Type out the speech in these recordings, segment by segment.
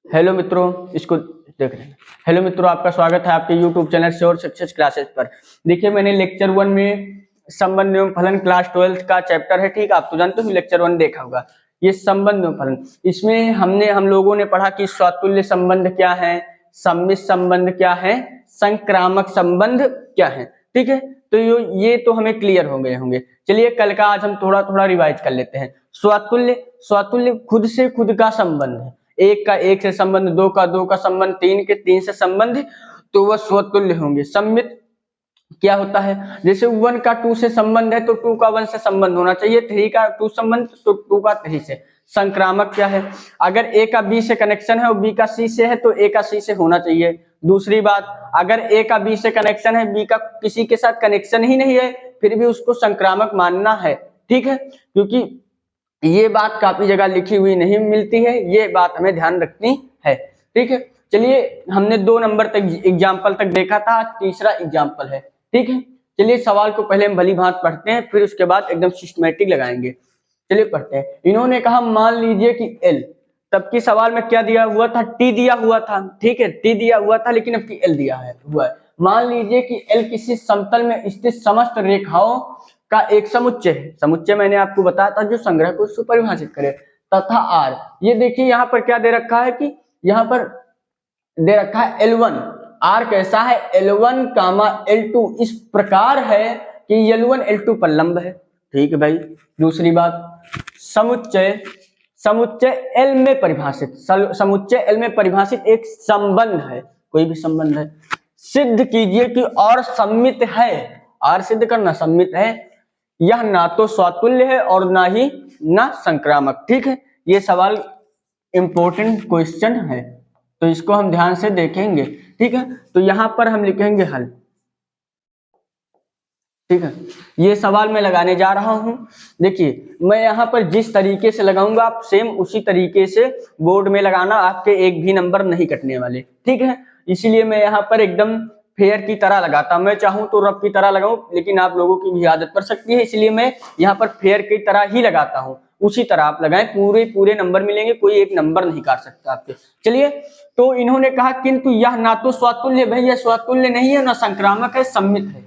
Hello मित्रों, इसको देख रहे हैं। हेलो मित्रों, आपका स्वागत है आपके YouTube channel sure success classes पर। देखिए, मैंने लेक्चर 1 में संबंध एवं फलन क्लास 12 का चैप्टर है, ठीक। आप तो जानते हो लेक्चर 1 देखा होगा। ये संबंध एवं फलन, इसमें हम लोगों ने पढ़ा कि स्वातुल्य संबंध क्या है, सम्मिश्र संबंध क्या है, संक्रामक संबंध क्या है, ठीक है। तो ये तो हमें क्लियर हो गए होंगे। चलिए, कल का आज हम थोड़ा थोड़ा रिवाइज कर लेते हैं। स्वातुल्य खुद से खुद का संबंध है। एक का एक से संबंध, दो का दो का संबंध, तीन के तीन से संबंध, तो वह स्वतुल्य होंगे। सम्मित क्या होता है, जैसे 1 का 2 से संबंध है तो 2 का 1 से संबंध होना चाहिए, 3 का 2 संबंध तो 2 का 3 से। संक्रामक क्या है, अगर ए का बी से कनेक्शन है और बी का सी से है तो ए का सी से होना चाहिए। दूसरी बात, अगर ए का बी से कनेक्शन है, बी का किसी के साथ कनेक्शन ही नहीं है, फिर भी उसको संक्रामक मानना है, ठीक है। क्योंकि ये बात काफी जगह लिखी हुई नहीं मिलती है, ये बात हमें ध्यान रखनी है, ठीक है। चलिए, हमने 2 नंबर तक एग्जाम्पल तक देखा था, तीसरा एग्जाम्पल है, ठीक है। चलिए, सवाल को पहले हम भली भांति पढ़ते हैं, फिर उसके बाद एकदम सिस्टमैटिक लगाएंगे। चलिए पढ़ते हैं। इन्होंने कहा, मान लीजिए कि एल, तब की सवाल में क्या दिया हुआ था, टी दिया हुआ था, ठीक है, टी दिया हुआ था, लेकिन अब की एल दिया हुआ है। मान लीजिए कि एल किसी समतल में स्थित समस्त रेखाओं का एक समुच्चय है। समुच्चय मैंने आपको बताया था, जो संग्रह को सुपरिभाषित करे, तथा आर। ये देखिए, यहाँ पर क्या दे रखा है कि यहाँ पर दे रखा है L1। आर कैसा है, L1 कामा L2 इस प्रकार है कि L1 L2 पर लंब है, ठीक है भाई। दूसरी बात, समुच्चय L में परिभाषित, समुच्चय L में परिभाषित एक संबंध है, कोई भी संबंध है, सिद्ध कीजिए कि और सम्मित है। आर सिद्ध करना, सम्मित है, यह ना तो स्वातुल्य है और ना ही ना संक्रामक, ठीक है। ये सवाल इंपॉर्टेंट क्वेश्चन है, तो इसको हम ध्यान से देखेंगे, ठीक है। तो यहां पर हम लिखेंगे हल, ठीक है। ये सवाल मैं लगाने जा रहा हूं। देखिए, मैं यहां पर जिस तरीके से लगाऊंगा, आप सेम उसी तरीके से बोर्ड में लगाना, आपके एक भी नंबर नहीं कटने वाले, ठीक है। इसीलिए मैं यहाँ पर एकदम फेयर की तरह लगाता। मैं चाहूं तो रफ की तरह लगाऊं, लेकिन आप लोगों की भी आदत पड़ सकती है, इसलिए मैं यहाँ पर फेयर की तरह ही लगाता हूं। उसी तरह आप लगाएं, पूरे नंबर मिलेंगे, कोई एक नंबर नहीं काट सकता आपके। चलिए, तो इन्होंने कहा, किंतु यह ना तो स्वातुल्य, भैया स्वातुल्य नहीं है, ना संक्रामक है, सम्मित है।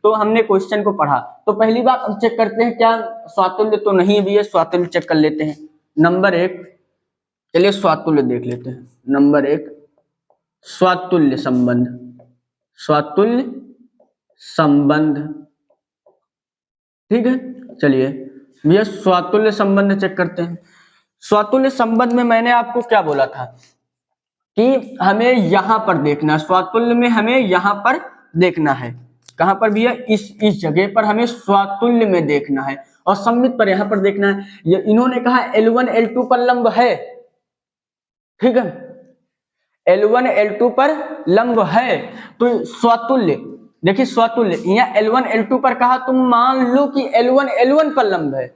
तो हमने क्वेश्चन को पढ़ा, तो पहली बात हम चेक करते हैं, क्या स्वातुल्य तो नहीं भी है, स्वातुल्य चेक कर लेते हैं। नंबर 1, चलिए स्वातुल्य देख लेते हैं। नंबर 1, स्वातुल्य संबंध, स्वातुल्य संबंध, ठीक है। चलिए भैया, स्वातुल्य संबंध चेक करते हैं। स्वातुल्य संबंध में मैंने आपको क्या बोला था कि हमें यहां पर देखना, स्वातुल्य में हमें यहां पर देखना है। कहां पर भैया, इस जगह पर हमें स्वातुल्य में देखना है, और सम्मित पर यहां पर देखना है। ये इन्होंने कहा L1 L2 पर लंब है, ठीक है। L1 L2 पर लंब है, तो स्वातुल्य, देखिए स्वातुल्य यहाँ L1 L2 पर कहा, तुम मान लो कि L1 L1 पर लंब है।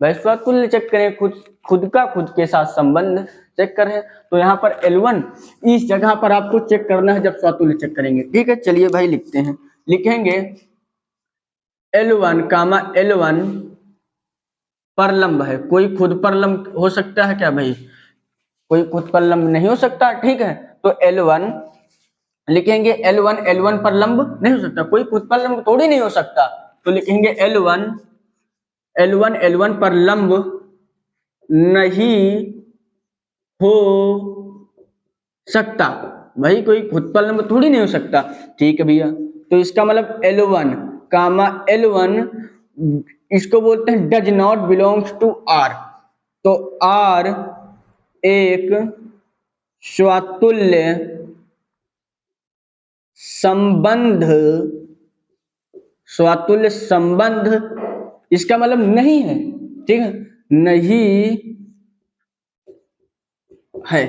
भाई स्वातुल्य चेक करें, खुद के साथ संबंध चेक करें, तो यहाँ पर L1 इस जगह पर आपको चेक करना है जब स्वातुल्य चेक करेंगे, ठीक है। चलिए भाई लिखते हैं, लिखेंगे L1 कामा L1 पर लंब है। कोई खुद पर लंब हो सकता है क्या भाई, कोई खुद पर लंब नहीं हो सकता, ठीक है। तो L1 लिखेंगे, L1 L1 पर लंब नहीं हो सकता, कोई खुद पर लंब थोड़ी नहीं हो सकता, तो लिखेंगे L1 L1 पर लंब नहीं हो सकता। भाई कोई खुद पर लंब थोड़ी नहीं हो सकता, ठीक है भैया। तो इसका मतलब L1 कामा L1 इसको बोलते हैं does not belongs to R। तो R एक स्वातुल्य संबंध, स्वातुल्य संबंध इसका मतलब नहीं है, ठीक है, नहीं है।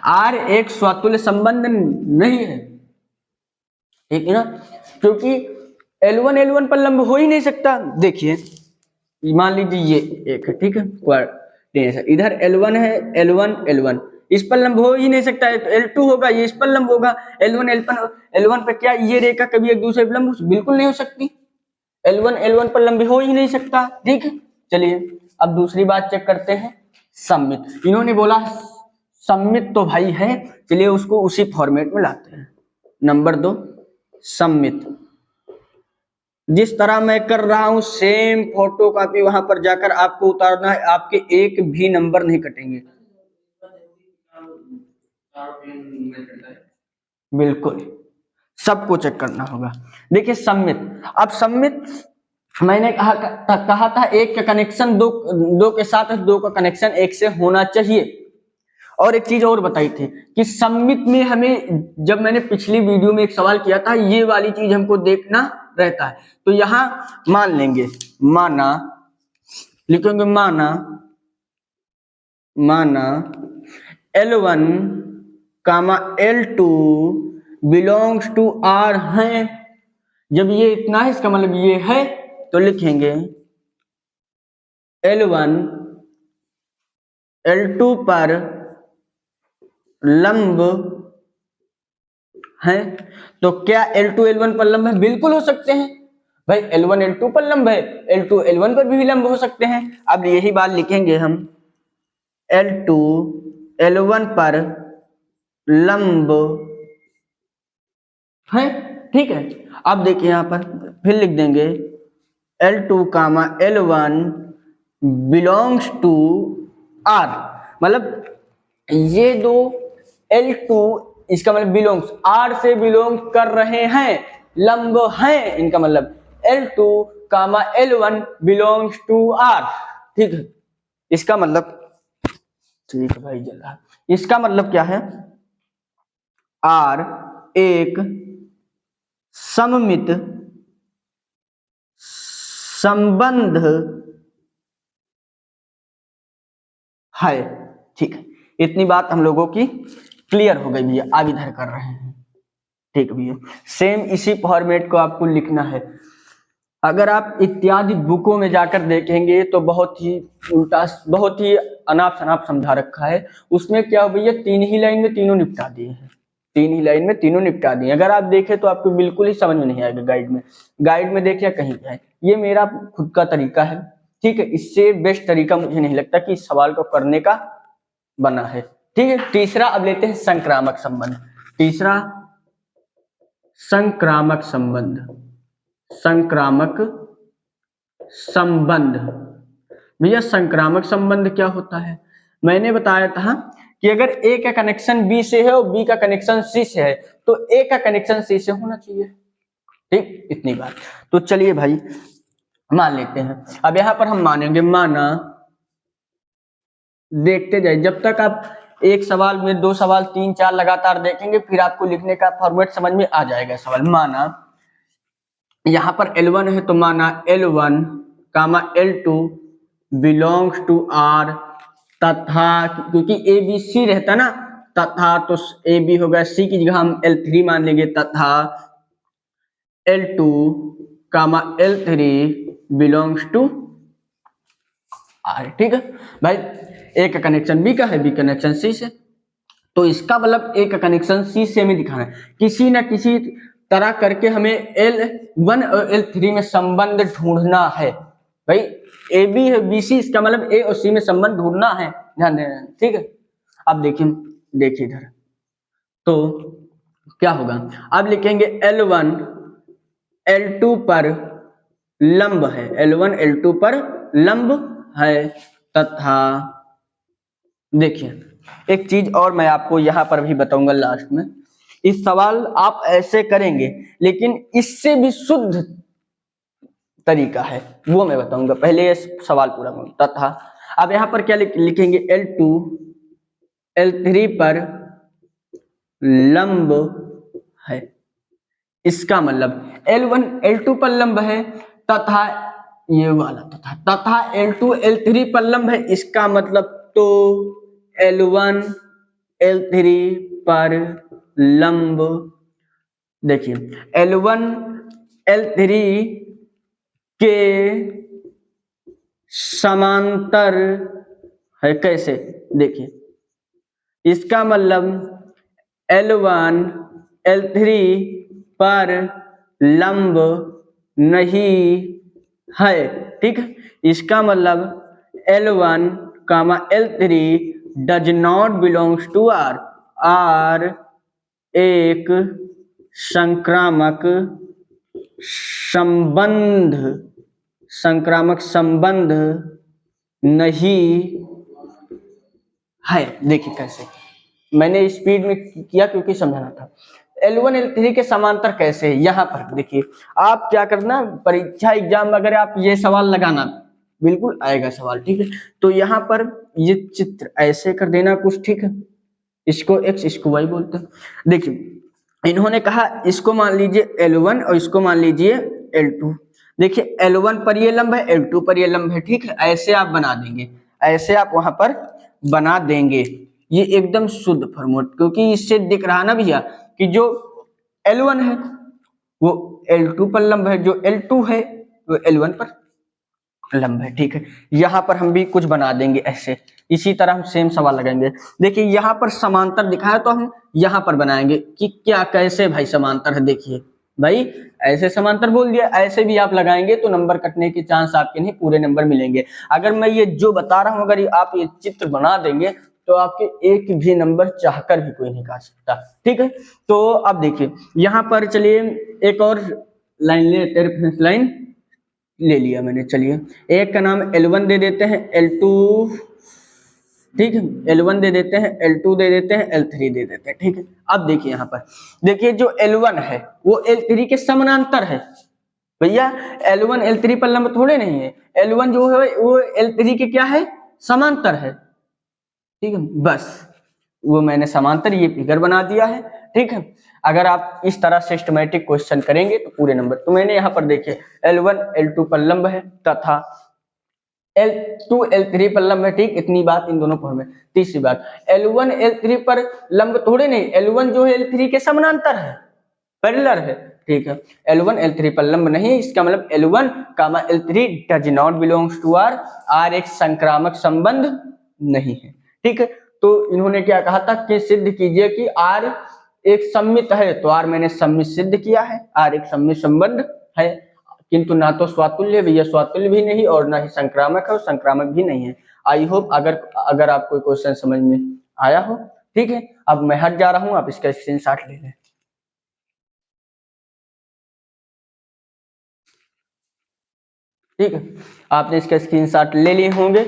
R एक स्वातुल्य संबंध नहीं है, ठीक है ना, क्योंकि L1 पर लंब हो ही नहीं सकता। देखिए, मान लीजिए ये एक है, ठीक है, कोऑर्डिनेशन इधर L1 है, L1 इस पर लंब हो ही नहीं सकता है, तो L2 होगा, ये इस पर लंब होगा। L1 पे क्या ये रेखा कभी एक दूसरे पर लंब बिल्कुल नहीं हो सकती, L1 पर लंबी हो ही नहीं सकता, ठीक है। चलिए अब दूसरी बात चेक करते हैं, सम्मित। इन्होंने बोला सममित तो भाई है, चलिए उसको उसी फॉर्मेट में लाते हैं। नंबर 2 सममित। जिस तरह मैं कर रहा हूं सेम फोटो कॉपी वहां पर जाकर आपको उतारना है, आपके एक भी नंबर नहीं कटेंगे। बिल्कुल सबको चेक करना होगा। देखिए सममित, अब सममित मैंने कहा था एक का कनेक्शन दो के साथ, दो का कनेक्शन एक से होना चाहिए। और एक चीज और बताई थी कि सममित में हमें, जब मैंने पिछली वीडियो में एक सवाल किया था, ये वाली चीज हमको देखना रहता है। तो यहां मान लेंगे, माना लिखेंगे, माना L1 comma L2 belongs to R है। जब ये इतना है इसका मतलब ये है, तो लिखेंगे L1 L2 पर लंब है। तो क्या L2 L1 पर लंब है? बिल्कुल हो सकते हैं भाई, L1 L2 पर लंब है, L2 L1 पर भी लंब हो सकते हैं। अब यही बात लिखेंगे हम, L2 L1 पर लंब है, ठीक है। अब देखिए यहां पर फिर लिख देंगे L2 comma L1 belongs to R, मतलब ये दो L2, इसका मतलब बिलोंग्स, R से बिलोंग कर रहे हैं, लंब हैं, इनका मतलब L2 comma L1 belongs to R, ठीक है। इसका मतलब, ठीक है भाई जल्द, इसका मतलब क्या है, R एक सममित संबंध है, ठीक है। इतनी बात हम लोगों की क्लियर हो गई भैया, आगे इधर कर रहे हैं, ठीक है भैया। सेम इसी फॉर्मेट को आपको लिखना है। अगर आप इत्यादि बुकों में जाकर देखेंगे तो बहुत ही उल्टा, बहुत ही अनाप शनाप समझा रखा है। उसमें क्या हो भैया, 3 ही लाइन में तीनों निपटा दिए हैं, 3 ही लाइन में तीनों निपटा दिए। अगर आप देखें तो आपको बिल्कुल ही समझ में नहीं आएगा। गाइड में देखिए कहीं है, ये मेरा खुद का तरीका है, ठीक है। इससे बेस्ट तरीका मुझे नहीं लगता कि इस सवाल को करने का बना है, ठीक है। तीसरा अब लेते हैं संक्रामक संबंध। तीसरा संक्रामक संबंध, संक्रामक संबंध। भैया संक्रामक संबंध क्या होता है? मैंने बताया था कि अगर ए का कनेक्शन बी से है और बी का कनेक्शन सी से है, तो ए का कनेक्शन सी से होना चाहिए, ठीक, इतनी बात। तो चलिए भाई मान लेते हैं। अब यहां पर हम मानेंगे, माना, देखते जाए जब तक आप एक सवाल में 2 सवाल 3 4 लगातार देखेंगे, फिर आपको लिखने का फॉर्मेट समझ में आ जाएगा सवाल। माना यहां पर L1 है, तो माना L1 comma L2 belongs to R, तथा, क्योंकि ए बी सी रहता ना, तथा, तो ए बी हो गया, सी की जगह हम L3 मान लेंगे, तथा L2 comma L3 belongs to R, ठीक है भाई। ए का कनेक्शन बी का है, बी कनेक्शन सी से, तो इसका मतलब ए का कनेक्शन सी से हमें दिखाना है। किसी ना किसी तरह करके हमें L1 और L3 में संबंध ढूंढना है भाई। ए बी है बी सी, इसका मतलब ए और सी में संबंध ढूंढना है, ध्यान देना, ठीक है। अब देखिए इधर, तो क्या होगा, अब लिखेंगे L1 L2 पर लंब है, L1 L2 पर लंब है, तथा देखिए एक चीज और मैं आपको यहां पर भी बताऊंगा लास्ट में। इस सवाल आप ऐसे करेंगे, लेकिन इससे भी शुद्ध तरीका है, वो मैं बताऊंगा, पहले ये सवाल पूरा करूं। तथा अब यहां पर क्या लिखेंगे, L2 L3 पर लंब है, इसका मतलब L1 L2 पर लंब है, तथा ये वाला तथा L2 L3 पर लंब है, इसका मतलब तो L1 L3 पर लंब, देखिए L1 L3 के समांतर है, कैसे, देखिए इसका मतलब L1 L3 पर लंब नहीं है, ठीक है। इसका मतलब L1 comma L3 does not belongs to R, R एक संक्रामक संबंध, संक्रामक संबंध नहीं है। देखिए कैसे मैंने स्पीड में किया क्योंकि समझाना था। L1 L3 के समांतर कैसे है, यहाँ पर देखिए आप क्या करना, परीक्षा एग्जाम में अगर आप ये सवाल लगाना बिल्कुल आएगा सवाल, ठीक है। तो यहाँ पर ये चित्र ऐसे कर देना कुछ, ठीक है। इसको x इसको y बोलते हैं। देखिए इन्होंने कहा इसको मान लीजिए L1 और इसको मान लीजिए L2। देखिए L1 पर ये लंब है, L2 पर ये लंब है, ठीक है। ऐसे आप बना देंगे, ऐसे आप वहां पर बना देंगे। ये एकदम शुद्ध फॉर्मूला, क्योंकि इससे दिख रहा ना भैया कि जो L1 है वो L2 पर लंब है, जो L2 है वो L1 पर लंब है, ठीक है। यहाँ पर हम भी कुछ बना देंगे ऐसे, इसी तरह हम सेम सवाल लगाएंगे। देखिए यहाँ पर समांतर दिखाया तो हम यहाँ पर बनाएंगे कि क्या कैसे भाई समांतर है। देखिए भाई ऐसे समांतर बोल दिया, ऐसे भी आप लगाएंगे तो नंबर कटने के चांस आपके नहीं, पूरे नंबर मिलेंगे। अगर मैं ये जो बता रहा हूँ अगर आप ये चित्र बना देंगे तो आपके एक भी नंबर चाहकर भी कोई नहीं काट सकता, ठीक है। तो अब देखिए यहाँ पर चलिए एक और लाइन ले, रेफरेंस लाइन ले लिया मैंने। चलिए एक का नाम L1 दे देते हैं, L2, ठीक है, L1 दे देते हैं, L2 दे देते हैं, L3 दे देते हैं, ठीक है। अब देखिए यहाँ पर देखिए जो L1 है वो L3 के समानांतर है। भैया L1 L3 पर लंब थोड़े नहीं है, L1 जो है वो L3 के क्या है, समांतर है, ठीक है। बस वो मैंने समांतर ये फिगर बना दिया है, ठीक है। अगर आप इस तरह सिस्टमेटिक क्वेश्चन करेंगे तो पूरे नंबर। तो मैंने यहाँ पर देखिए L1 L2 पर लंब है तथा L2 L3 पर लंब है, ठीक। इतनी बात इन दोनों पर में। तीसरी बात L1 L3 पर लंब थोड़े नहीं, L1 जो है L3 के समानांतर है, पैरेलल है, ठीक है। L1 L3 पर लंब नहीं, इसका मतलब L1 comma L3 does not belongs to R, R एक संक्रामक संबंध नहीं है, ठीक है। तो इन्होंने क्या कहा था कि सिद्ध कीजिए कि R एक सममित है, तो R मैंने सममित सिद्ध किया है, R एक सममित संबंध है, किंतु ना तो स्वातुल्य, भैया स्वातुल्य भी नहीं, और ना ही संक्रामक है और संक्रामक भी नहीं है। आई होप अगर आप कोई क्वेश्चन समझ में आया हो, ठीक है। अब मैं हट जा रहा हूं, आप इसका स्क्रीनशॉट ले लें, ठीक है। आपने इसका स्क्रीनशॉट ले लिए होंगे,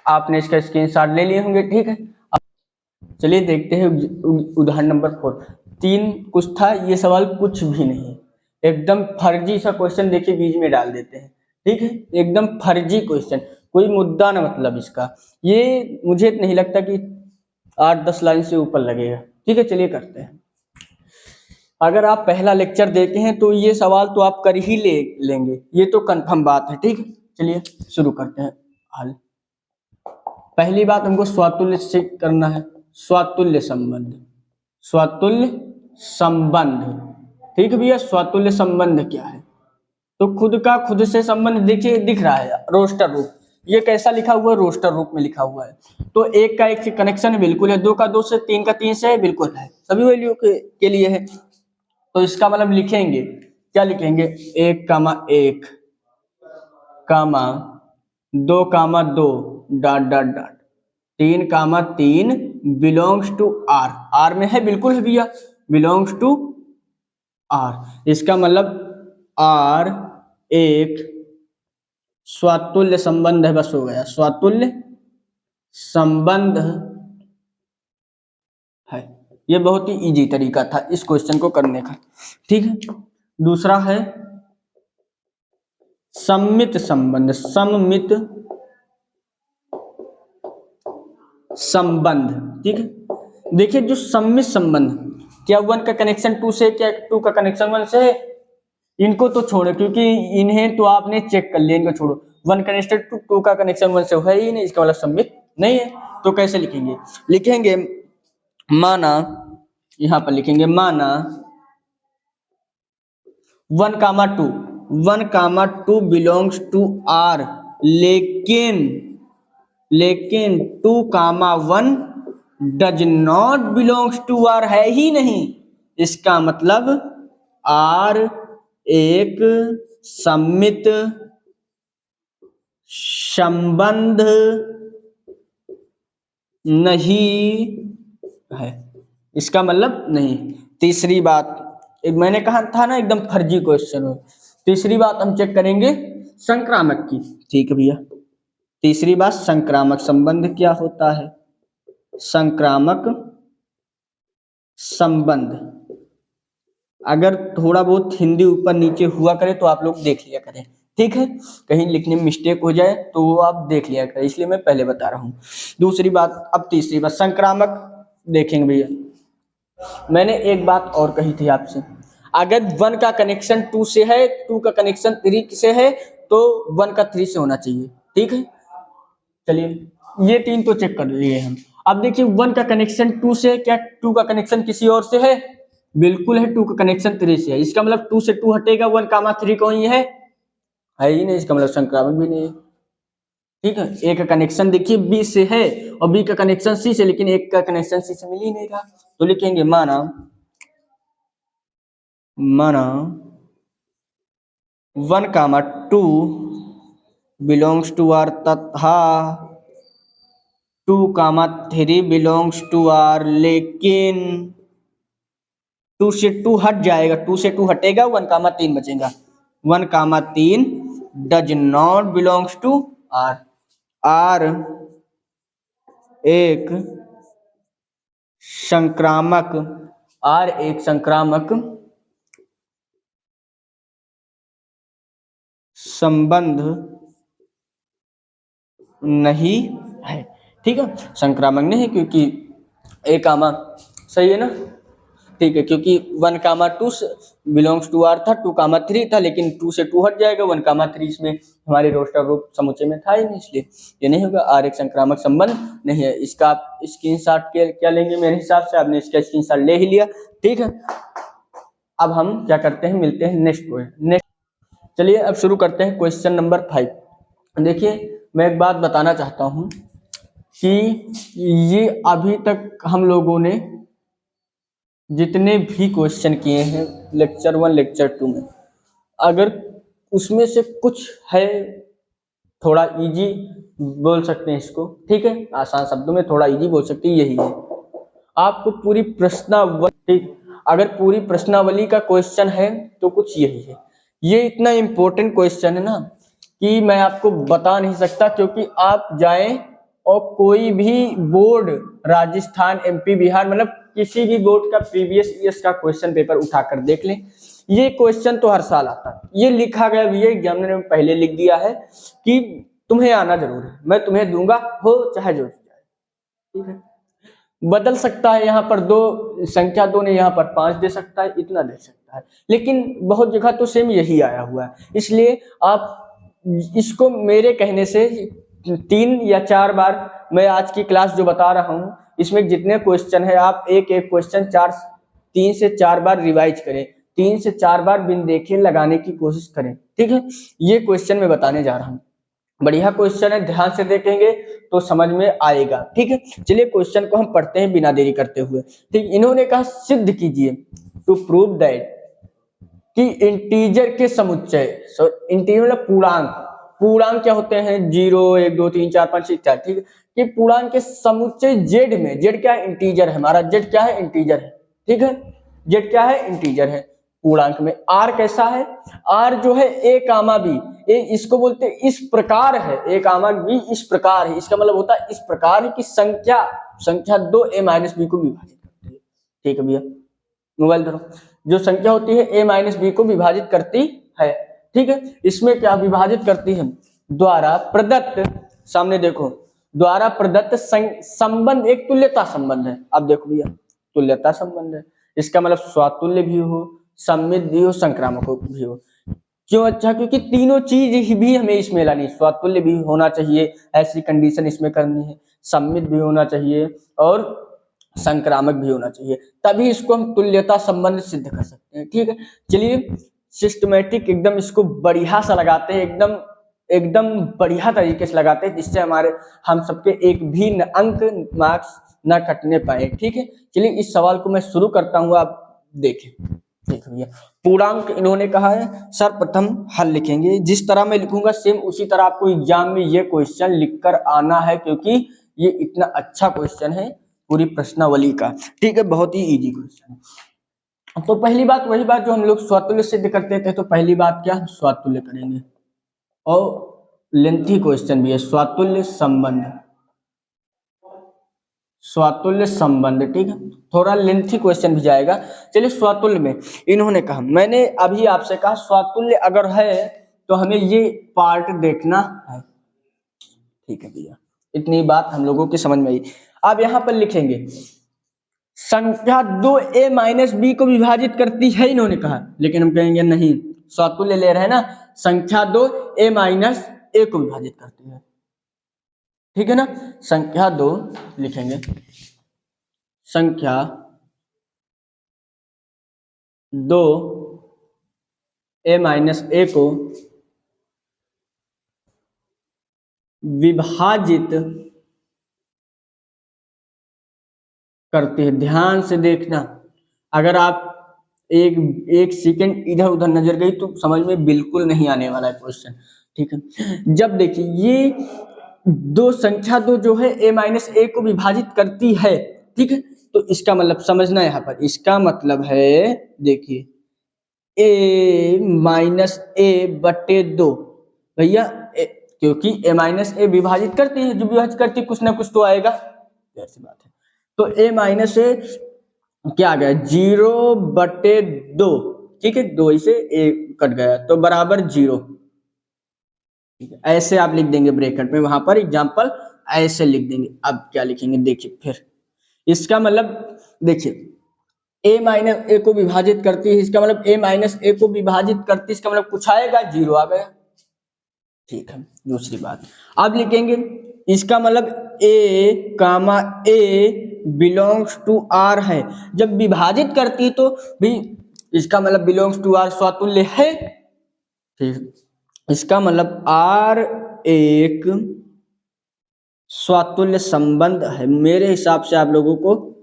आपने इसका स्क्रीनशॉट ले लिए होंगे, ठीक है। चलिए देखते हैं उदाहरण नंबर 4। 3 कुछ था, ये सवाल कुछ भी नहीं, एकदम फर्जी सा क्वेश्चन देखिए बीच में डाल देते हैं, ठीक है। एकदम फर्जी क्वेश्चन, कोई मुद्दा ना मतलब इसका। ये मुझे नहीं लगता कि 8-10 लाइन से ऊपर लगेगा, ठीक है। चलिए करते हैं। अगर आप पहला लेक्चर देखे हैं तो ये सवाल तो आप कर ही लेंगे, ये तो कंफर्म बात है, ठीक है। चलिए शुरू करते हैं हल। पहली बात हमको स्वातुल्य से करना है, स्वातुल्य संबंध, स्वातुल्य संबंध, ठीक है भैया। स्वातुल्य संबंध क्या है, तो खुद का खुद से संबंध देखिए दिख रहा है रोस्टर रूप, ये कैसा लिखा हुआ है, रोस्टर रूप में लिखा हुआ है। तो एक का एक से कनेक्शन बिल्कुल है, 2 का 2 से, 3 का 3 से बिल्कुल है, सभी वैल्यू के लिए है। तो इसका मतलब लिखेंगे क्या, लिखेंगे 1, comma 2, dot dot dot 3, 3 belongs to R, R में है बिल्कुल है भैया, बिलोंग्स टू आर। इसका मतलब आर एक स्वातुल्य संबंध है, बस हो गया, स्वातुल्य संबंध है। ये बहुत ही इजी तरीका था इस क्वेश्चन को करने का, ठीक है। दूसरा है सममित संबंध, सममित संबंध, ठीक है। देखिए जो सममित संबंध, क्या 1 का कनेक्शन 2 से, क्या 2 का कनेक्शन 1 से, इनको तो छोड़ो क्योंकि इन्हें तो आपने चेक कर लिया, इनको छोड़ो। 1 कनेक्टेड टू 2 का कनेक्शन 1 से है ही नहीं, इसका मतलब सममित नहीं है। तो कैसे लिखेंगे, लिखेंगे माना, यहां पर लिखेंगे माना 1, 2 बिलोंग्स टू आर, लेकिन 2, 1 does not belongs to R, है ही नहीं। इसका मतलब आर एक सममित संबंध नहीं है, इसका मतलब नहीं। तीसरी बात, एक मैंने कहा था ना एकदम फर्जी क्वेश्चन हो। तीसरी बात हम चेक करेंगे संक्रामक की। ठीक है भैया, तीसरी बात संक्रामक संबंध क्या होता है। संक्रामक संबंध, अगर थोड़ा बहुत हिंदी ऊपर नीचे हुआ करे तो आप लोग देख लिया करें, ठीक है। कहीं लिखने में मिस्टेक हो जाए तो वो आप देख लिया करें, इसलिए मैं पहले बता रहा हूँ। दूसरी बात, अब तीसरी बात संक्रामक देखेंगे भैया। मैंने एक बात और कही थी आपसे, अगर 1 का कनेक्शन 2 से है, 2 का कनेक्शन 3 से है, तो 1 का 3 से होना चाहिए, ठीक है। चलिए ये 3 तो चेक कर लिए हम। अब देखिए 1 का कनेक्शन 2 से है, क्या 2 का कनेक्शन किसी और से है? बिल्कुल है, 2 का कनेक्शन 3 से है। इसका मतलब 2 से 2 हटेगा, 1 कामा 3 कौन है ही नहीं, इसका मतलब संक्रामक भी नहीं है, ठीक है। ए का कनेक्शन देखिए बी से है और बी का कनेक्शन सी से, लेकिन एक का कनेक्शन सी से मिल ही नहीं रहा, तो लिखेंगे माना माना 1 कामा 2 बिलोंग्स टू आर तथा 2 कामा 3 बिलोंग्स टू आर, लेकिन 2 से 2 हट जाएगा, 2 से 2 हटेगा, 1 कामा 3 बचेगा। 1 comma 3 does not belongs to R. R एक संक्रामक, आर एक संक्रामक संबंध नहीं है, ठीक है। संक्रामक नहीं है क्योंकि ए कामा सही है ना, ठीक है, क्योंकि 1 कामा 2 बिलोंग्स टू आर था, 2 कामा 3 था, लेकिन 2 से 2 हट जाएगा, 1 कामा 3 इसमें हमारे रोस्टर ग्रुप समुच्चय में था ही नहीं, इसलिए ये नहीं होगा। आर एक संक्रामक संबंध नहीं है। इसका आप स्क्रीनशॉट के क्या लेंगे, मेरे हिसाब से आपने इसका स्क्रीनशॉट ले ही लिया, ठीक है। अब हम क्या करते हैं, मिलते हैं नेक्स्ट। चलिए अब शुरू करते हैं क्वेश्चन नंबर 5। देखिए मैं एक बात बताना चाहता हूं कि ये अभी तक हम लोगों ने जितने भी क्वेश्चन किए हैं लेक्चर 1 लेक्चर 2 में, अगर उसमें से कुछ है थोड़ा इजी बोल सकते हैं इसको, ठीक है, आसान शब्दों में थोड़ा इजी बोल सकते हैं, यही है। आपको पूरी प्रश्नावली, ठीक, अगर पूरी प्रश्नावली का क्वेश्चन है तो कुछ यही है। ये इतना इम्पोर्टेंट क्वेश्चन है ना कि मैं आपको बता नहीं सकता, क्योंकि आप जाएं और कोई भी बोर्ड, राजस्थान, एमपी, बिहार, मतलब किसी भी बोर्ड का प्रीवियस ईयर्स का क्वेश्चन पेपर उठाकर देख लें, ये क्वेश्चन तो हर साल आता है। ये लिखा गया भी है, एग्जामिनर ने पहले लिख दिया है कि तुम्हें आना जरूर है, मैं तुम्हें दूंगा हो चाहे जो जाए, ठीक है। बदल सकता है, यहाँ पर 2 संख्या 2 ने यहाँ पर 5 दे सकता है, इतना दे सकता है, लेकिन बहुत जगह तो सेम यही आया हुआ है। इसलिए आप इसको मेरे कहने से 3 या 4 बार, मैं आज की क्लास जो बता रहा हूँ इसमें जितने क्वेश्चन है, आप एक एक क्वेश्चन 3 से 4 बार रिवाइज करें, 3 से 4 बार बिन देखे लगाने की कोशिश करें, ठीक है। ये क्वेश्चन मैं बताने जा रहा हूँ, बढ़िया क्वेश्चन है, ध्यान से देखेंगे तो समझ में आएगा, ठीक है। चलिए क्वेश्चन को हम पढ़ते हैं बिना देरी करते हुए, ठीक। इन्होंने कहा सिद्ध कीजिए, टू प्रूव दैट, कि इंटीजर के समुच्चय, इंटीजर मतलब पूर्णांक, पूर्णांक क्या होते हैं 0 1 2 3 4 5 6 7, ठीक है, कि पूर्णांक के समुच्चय जेड में, जेड क्या है, इंटीजर है, हमारा जेड क्या है, इंटीजर है, ठीक है, जेड क्या है, इंटीजर है। पूर्णांक में आर कैसा है, आर जो है ए कामा बी, ए इसको बोलते हैं इस प्रकार है, ए कामा बी इस प्रकार है, इसका मतलब होता है इस प्रकार है कि संख्या 2 ए माइनस बी को विभाजित करती है, ठीक है भैया, मोबाइल धरो। जो संख्या होती है ए माइनस बी को विभाजित करती है, ठीक है। इसमें क्या विभाजित करती है, द्वारा प्रदत्त, सामने देखो, द्वारा प्रदत्त संबंध एक तुल्यता संबंध है। अब देखो भैया तुल्यता संबंध है, इसका मतलब स्वातुल्य भी हो, सममित भी हो, संक्रामक भी हो। क्यों? अच्छा, क्योंकि तीनों चीज भी हमें इसमें लानी, स्वातुल्य भी होना चाहिए, ऐसी कंडीशन इसमें करनी है, सम्मित भी होना चाहिए और संक्रामक भी होना चाहिए, तभी इसको हम तुल्यता संबंध सिद्ध कर सकते हैं, ठीक है। चलिए सिस्टमेटिक एकदम इसको बढ़िया सा लगाते हैं, एकदम एकदम बढ़िया तरीके से लगाते हैं, जिससे हम सबके एक भी अंक मार्क्स ना कटने पाए, ठीक है। चलिए इस सवाल को मैं शुरू करता हूँ, आप देखें, ठीक है भैया। पूर्णांक इन्होंने कहा है, सर्वप्रथम हल लिखेंगे, जिस तरह मैं लिखूंगा सेम उसी तरह आपको एग्जाम में ये क्वेश्चन लिखकर आना है, क्योंकि ये इतना अच्छा क्वेश्चन है पूरी प्रश्नावली का, ठीक है, बहुत ही इजी क्वेश्चन है। तो पहली बात वही बात जो हम लोग स्वतुल्य सिद्ध करते थे, तो पहली बात क्या, स्वतुल्य करेंगे, और लेंथी क्वेश्चन भी है, स्वतुल्य संबंध, स्वतुल्य संबंध, ठीक है, थोड़ा लेंथी क्वेश्चन भी जाएगा। चलिए स्वतुल्य में इन्होंने कहा, मैंने अभी आपसे कहा स्वतुल्य अगर है तो हमें ये पार्ट देखना है, ठीक है भैया, इतनी बात हम लोगों की समझ में आई। अब यहां पर लिखेंगे संख्या 2a माइनस बी को विभाजित करती है, इन्होंने कहा, लेकिन हम कहेंगे नहीं, स्वतुल्य ले रहे हैं ना, संख्या 2a माइनस ए को विभाजित करती है, ठीक है ना, संख्या 2 लिखेंगे, संख्या 2a माइनस ए को विभाजित करते हैं। ध्यान से देखना, अगर आप एक सेकंड इधर उधर नजर गई तो समझ में बिल्कुल नहीं आने वाला है क्वेश्चन, ठीक है। जब देखिए ये दो संख्या दो जो है a माइनस ए को विभाजित करती है, ठीक है, तो इसका मतलब समझना यहाँ पर, इसका मतलब है देखिए a माइनस ए बटे 2, भैया क्योंकि a माइनस ए विभाजित करती है, जो विभाजित करती है कुछ ना कुछ तो आएगा, ऐसी बात है। तो a माइनस ए क्या आ गया, 0/2, ठीक है, 2 से a कट गया तो बराबर 0, ठीक है, ऐसे आप लिख देंगे ब्रैकेट में, वहां पर एग्जाम्पल ऐसे लिख देंगे। अब क्या लिखेंगे देखिए, फिर इसका मतलब देखिए a माइनस ए को विभाजित करती है, इसका मतलब a माइनस ए को विभाजित करती है, इसका मतलब कुछ आएगा, 0 आ गया, ठीक है। दूसरी बात अब लिखेंगे, इसका मतलब a comma a belongs to r है, जब विभाजित करती तो भी इसका मतलब बिलोंग्स टू r स्वतुल्य है, ठीक, इसका मतलब r एक स्वतुल्य संबंध है। मेरे हिसाब से आप लोगों को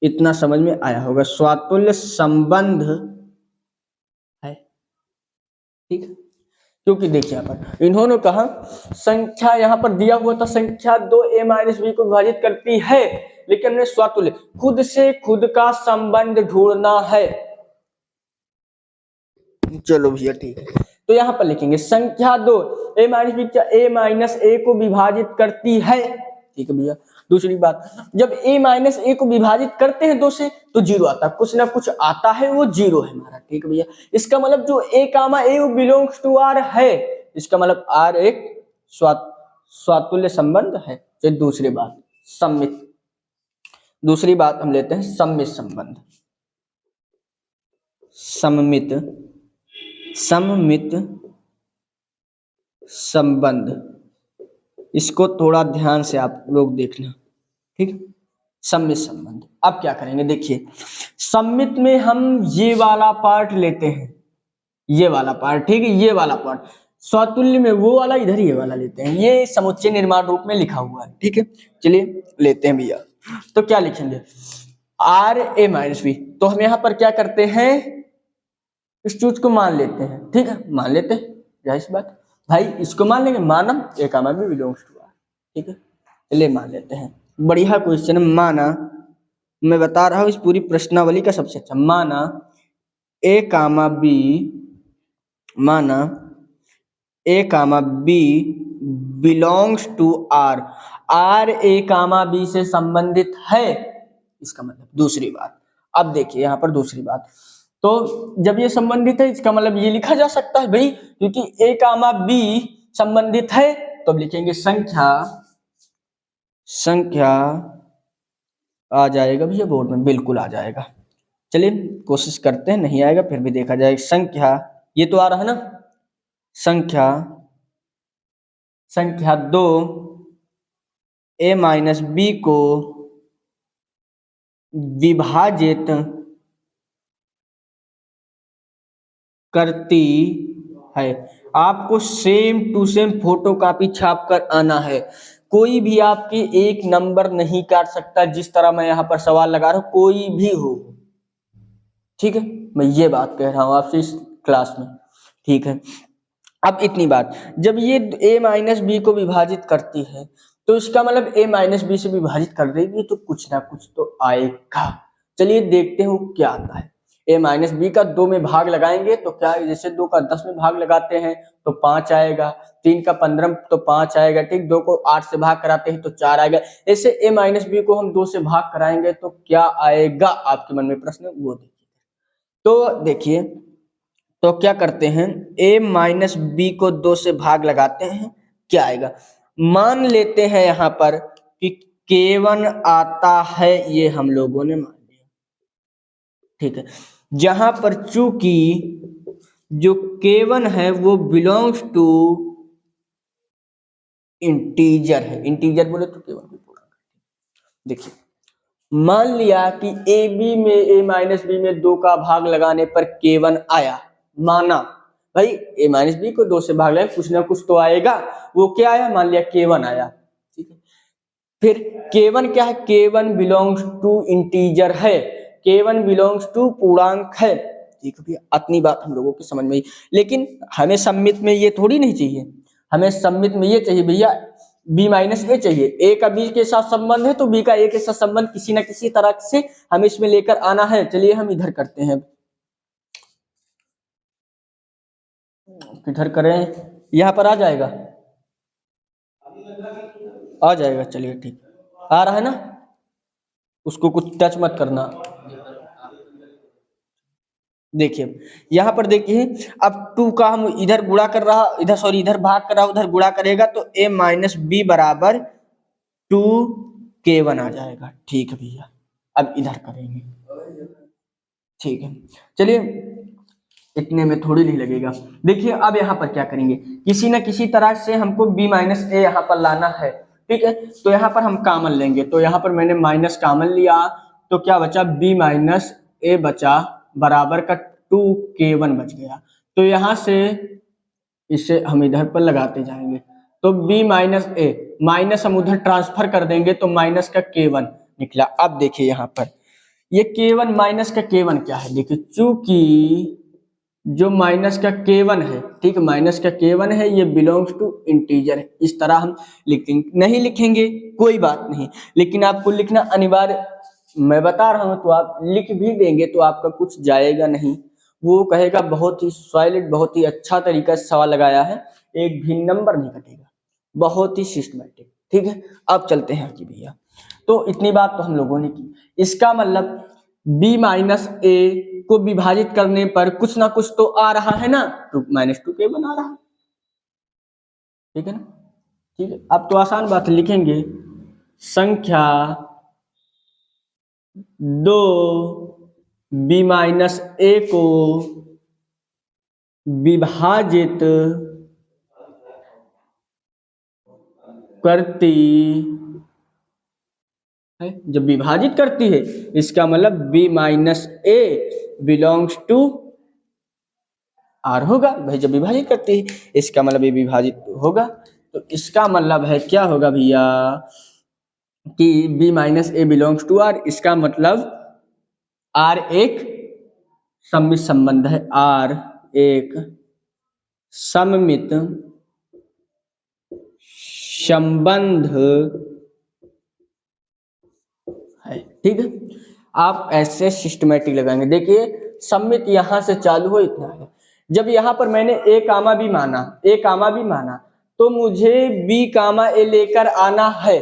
इतना समझ में आया होगा, स्वतुल्य संबंध है, ठीक है। क्योंकि देखिए यहाँ पर इन्होंने कहा संख्या, यहाँ पर दिया हुआ था संख्या 2a माइनस बी को विभाजित करती है, लेकिन हमने स्वतुल्य खुद से खुद का संबंध ढूंढना है। चलो भैया ठीक है, तो यहाँ पर लिखेंगे संख्या 2 a माइनस बी क्या a माइनस ए को विभाजित करती है, ठीक है भैया। दूसरी बात, जब a माइनस ए को विभाजित करते हैं 2 से तो 0 आता है, कुछ ना कुछ आता है, वो 0 है हमारा, ठीक है भैया। इसका मतलब जो a comma A belongs to r है, इसका मतलब r एक स्वतुल्य संबंध है। तो दूसरी बात सम्मित, दूसरी बात हम लेते हैं सम्मित संबंध, सममित, सममित संबंध, इसको थोड़ा ध्यान से आप लोग देखना, ठीक, सम्मित संबंध। अब क्या करेंगे देखिए, सम्मित में हम ये वाला पार्ट लेते हैं, ये वाला पार्ट, ठीक है, ये वाला पार्ट, स्वतुल्य में वो वाला, इधर ये वाला लेते हैं, ये समुच्चय निर्माण रूप में लिखा हुआ है, ठीक है। चलिए लेते हैं भैया, तो क्या लिखेंगे आर ए माइनस बी, तो हम यहाँ पर क्या करते हैं, इस चीज को मान लेते हैं, ठीक है, मान लेते हैं, जाहिर सी बात भाई, इसको मान लेंगे, मानम ए comma B belongs to are, ठीक है, चलिए मान लेते हैं। बढ़िया क्वेश्चन, माना, मैं बता रहा हूं इस पूरी प्रश्नावली का सबसे अच्छा, माना ए कामा बी, माना A comma B belongs to R, R A comma B से संबंधित है, इसका मतलब। दूसरी बात, अब देखिए यहाँ पर दूसरी बात, तो जब ये संबंधित है इसका मतलब ये लिखा जा सकता है भाई, क्योंकि ए कामा बी संबंधित है, तो अब लिखेंगे संख्या, संख्या आ जाएगा भैया बोर्ड में, बिल्कुल आ जाएगा, चलिए कोशिश करते हैं, नहीं आएगा फिर भी देखा जाएगा। संख्या, ये तो आ रहा है ना, संख्या, संख्या 2 a माइनस बी को विभाजित करती है। आपको same to same photocopy छाप कर आना है, कोई भी आपकी एक नंबर नहीं काट सकता, जिस तरह मैं यहाँ पर सवाल लगा रहा हूँ, कोई भी हो, ठीक है, मैं ये बात कह रहा हूँ आपसे इस क्लास में, ठीक है। अब इतनी बात, जब ये a माइनस बी को विभाजित करती है तो इसका मतलब a माइनस बी से विभाजित कर देगी तो कुछ ना कुछ तो आएगा। चलिए देखते हैं क्या आता है। a माइनस बी का 2 में भाग लगाएंगे तो क्या, जैसे 2 का 10 में भाग लगाते हैं तो 5 आएगा, 3 का 15 तो 5 आएगा, ठीक। 2 को 8 से भाग कराते हैं तो 4 आएगा। ऐसे a माइनस बी को हम 2 से भाग कराएंगे तो क्या आएगा, आपके मन में प्रश्न वो देखिए। तो देखिए, तो क्या करते हैं, a माइनस बी को 2 से भाग लगाते हैं, क्या आएगा। मान लेते हैं यहाँ पर कि k1 आता है, ये हम लोगों ने मान लिया, ठीक है। जहां पर चूंकि जो k1 है वो बिलोंग्स टू इंटीजर है, इंटीजर बोले तो k1 भी पूरा। देखिए, मान लिया कि ए बी में a माइनस बी में 2 का भाग लगाने पर k1 आया, माना भाई a माइनस बी को 2 से भाग लगाए कुछ ना कुछ तो आएगा, वो क्या आया, मान लिया k1 आया, ठीक है। फिर k1 क्या है, k1 बिलोंग्स टू इंटीजर है, k1 बिलोंग्स टू पूर्णांक है, ठीक है। इतनी बात हम लोगों की समझ में आई। लेकिन हमें सम्मित में ये थोड़ी नहीं चाहिए, हमें सम्मित में ये चाहिए भैया b माइनस ए चाहिए। a का b के साथ संबंध है तो b का a के साथ संबंध किसी ना किसी तरह से हमें इसमें लेकर आना है। चलिए हम इधर करते हैं, किधर करें, यहाँ पर आ जाएगा, आ जाएगा, चलिए ठीक, आ रहा है ना, उसको कुछ टच मत करना। देखिए यहाँ पर देखिए, अब 2 का हम इधर गुणा कर रहा, इधर सॉरी इधर भाग कर रहा, उधर गुणा करेगा तो a माइनस बी बराबर 2k1 आ जाएगा, ठीक है भैया। अब इधर करेंगे, ठीक है। चलिए इतने में थोड़ी नहीं लगेगा। देखिए अब यहाँ पर क्या करेंगे, किसी न किसी तरह से हमको b माइनस ए यहाँ पर लाना है, ठीक है। तो यहाँ पर हम कॉमन लेंगे, तो यहाँ पर मैंने माइनस कॉमन लिया तो क्या बचा, b माइनस ए बचा बराबर का 2k1 बच गया। तो यहाँ से इसे हम इधर पर लगाते जाएंगे तो b माइनस ए माइनस हम उधर ट्रांसफर कर देंगे तो माइनस का k1 निकला। अब देखिए यहाँ पर ये k1 माइनस का k1 क्या है, देखिए चूंकि जो माइनस का k1 है, ठीक, माइनस का k1 है, ये बिलोंग्स टू इंटीजर है, इस तरह हम लिखेंगे, नहीं लिखेंगे कोई बात नहीं, लेकिन आपको लिखना अनिवार्य, मैं बता रहा हूं तो आप लिख भी देंगे तो आपका कुछ जाएगा नहीं, वो कहेगा बहुत ही सॉलिड, बहुत ही अच्छा तरीका से सवाल लगाया है, एक भी नंबर नहीं कटेगा, बहुत ही सिस्टमैटिक, ठीक है। अब चलते हैं आगे भैया। तो इतनी बात तो हम लोगों ने की, इसका मतलब b माइनस ए को विभाजित करने पर कुछ ना कुछ तो आ रहा है ना, तो माइनस 2k1 आ रहा है, ठीक है ना, ठीक है। अब तो आसान बात लिखेंगे, संख्या 2 b माइनस ए को विभाजित करती है, जब विभाजित करती है इसका मतलब b minus A belongs to R होगा भाई, जब विभाजित करती है इसका मतलब ये विभाजित होगा, तो इसका मतलब है क्या होगा भैया कि b minus A belongs to R, इसका मतलब आर एक सममित संबंध है, आर एक सममित संबंध है, ठीक है। आप ऐसे सिस्टमेटिक लगाएंगे, देखिए सममित यहां से चालू हो इतना है, जब यहां पर मैंने ए कामा बी माना, ए कामा बी माना तो मुझे बी कामा ए लेकर आना है,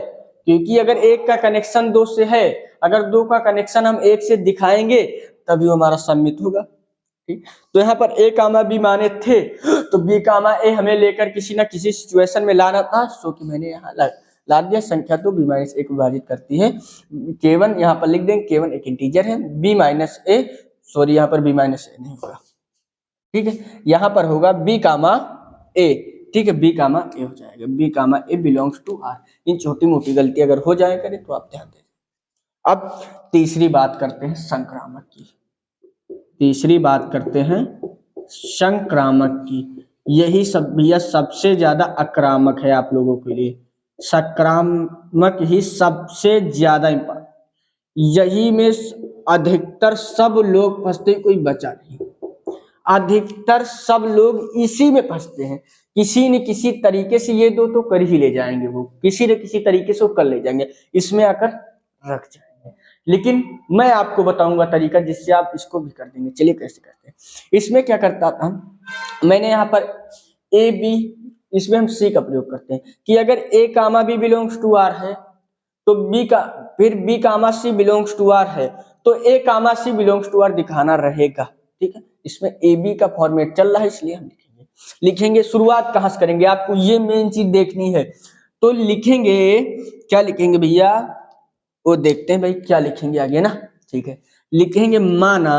क्योंकि अगर एक का कनेक्शन 2 से है, अगर 2 का कनेक्शन हम 1 से दिखाएंगे तभी वो हमारा सममित होगा, ठीक। तो यहाँ पर ए कामा बी माने थे तो बी कामा ए हमें लेकर किसी ना किसी सिचुएशन में लाना था, सो कि मैंने यहाँ ला दिया। संख्या तो b माइनस ए को विभाजित करती है, k1 यहाँ पर लिख देंगे, k1 एक इंटीजर है, b माइनस ए, सॉरी यहाँ पर b माइनस ए नहीं होगा, ठीक है, यहाँ पर होगा b कामा ए, ठीक है, b कामा ए हो जाएगा, b comma A belongs to R. इन छोटी मोटी गलती अगर हो जाए करे तो आप ध्यान दें। अब तीसरी बात करते हैं संक्रामक की, तीसरी बात करते हैं संक्रामक की, यही सब भैया सबसे ज्यादा आक्रामक है आप लोगों के लिए, संक्रामक ही सबसे ज्यादा इंपॉर्टेंट, यही में अधिकतर सब लोग फंसते, कोई बचा नहीं। अधिकतर सब लोग इसी में फंसते हैं, किसी न किसी तरीके से ये दो तो कर ही ले जाएंगे, वो किसी न किसी तरीके से वो कर ले जाएंगे, इसमें आकर रख जाएंगे। लेकिन मैं आपको बताऊंगा तरीका जिससे आप इसको भी कर देंगे। चलिए कैसे करते हैं। इसमें क्या करता था, मैंने यहाँ पर ए बी, इसमें हम सी का प्रयोग करते हैं कि अगर A comma B belongs to R है तो बी का, फिर B comma C belongs to R है तो A comma C belongs to R दिखाना रहेगा। ठीक है, इसमें ए बी का फॉर्मेट चल रहा है इसलिए हम लिखेंगे। शुरुआत कहां से करेंगे, आपको ये मेन चीज देखनी है। तो लिखेंगे, क्या लिखेंगे भैया, वो देखते हैं भाई क्या लिखेंगे आगे ना। ठीक है, लिखेंगे माना,